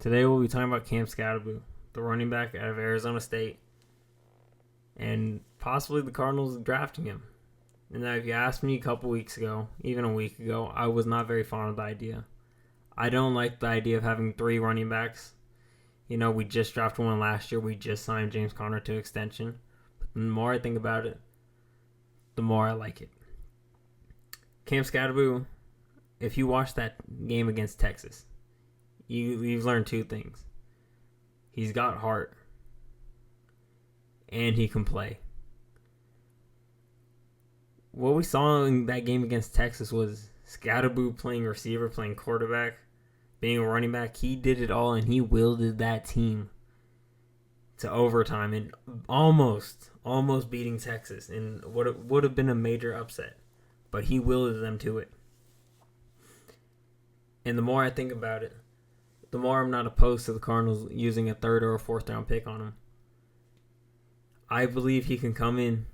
Today we'll be talking about Skattebo, the running back out of Arizona State, and possibly the Cardinals drafting him. And now if you asked me a couple weeks ago, even a week ago, I was not very fond of the idea. I don't like the idea of having 3 running backs. We just drafted one last year. We just signed James Conner to extension. But the more I think about it, the more I like it. Skattebo, if you watch that game against Texas, you've learned 2 things. He's got heart, and he can play. What we saw in that game against Texas was Skattebo playing receiver, playing quarterback, being a running back. He did it all, and he wielded that team to overtime and almost beating Texas in what would have been a major upset. But he wielded them to it. And the more I think about it, the more I'm not opposed to the Cardinals using a 3rd or a 4th round pick on him. I believe he can come in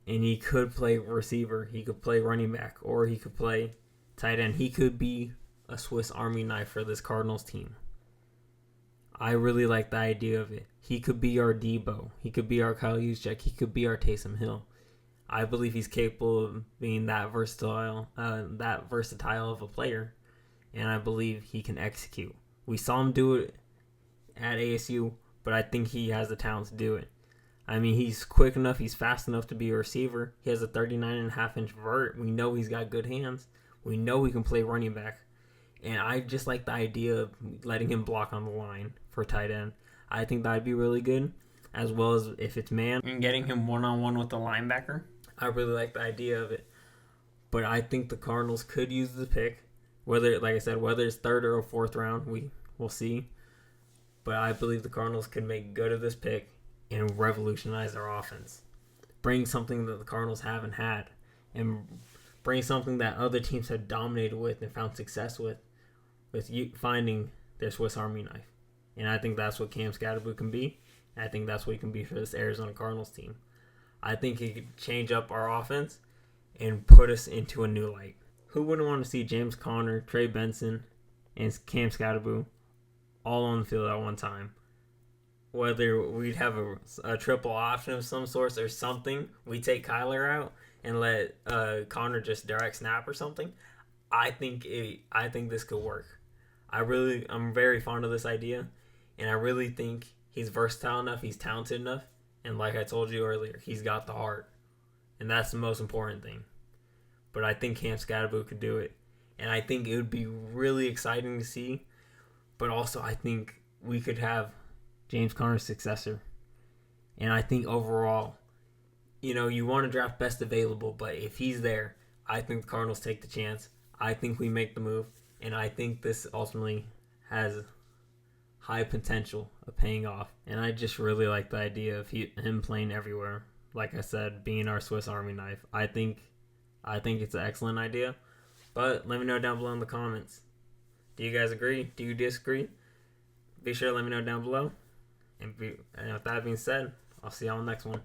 and he could play receiver, he could play running back, or he could play tight end. He could be a Swiss Army knife for this Cardinals team. I really like the idea of it. He could be our Deebo. He could be our Juszczyk. He could be our Taysom Hill. I believe he's capable of being that versatile of a player, and I believe he can execute. We saw him do it at ASU, but I think he has the talent to do it. I mean, he's quick enough, he's fast enough to be a receiver. He has a 39.5-inch vert. We know he's got good hands. We know he can play running back. And I just like the idea of letting him block on the line for tight end. I think that'd be really good, as well as if it's man and getting him one-on-one with the linebacker. I really like the idea of it. But I think the Cardinals could use the pick. Whether it's 3rd or a 4th round, we'll see. But I believe the Cardinals could make good of this pick and revolutionize their offense. Bring something that the Cardinals haven't had, and bring something that other teams have dominated with and found success with finding their Swiss Army knife. And I think that's what Skattebo can be. And I think that's what he can be for this Arizona Cardinals team. I think he could change up our offense and put us into a new light. Who wouldn't want to see James Conner, Trey Benson, and Skattebo all on the field at one time? Whether we'd have a triple option of some sort or something, we take Kyler out and let Conner just direct snap or something. I think this could work. I'm very fond of this idea, and I really think he's versatile enough, he's talented enough, and like I told you earlier, he's got the heart, and that's the most important thing. But I think Skattebo could do it, and I think it would be really exciting to see. But also, I think we could have James Conner's successor. And I think overall, you want to draft best available, but if he's there, I think the Cardinals take the chance. I think we make the move, and I think this ultimately has high potential of paying off. And I just really like the idea of him playing everywhere. Like I said, being our Swiss Army knife. I think it's an excellent idea. But let me know down below in the comments. Do you guys agree? Do you disagree? Be sure to let me know down below. And with that being said, I'll see y'all on the next one.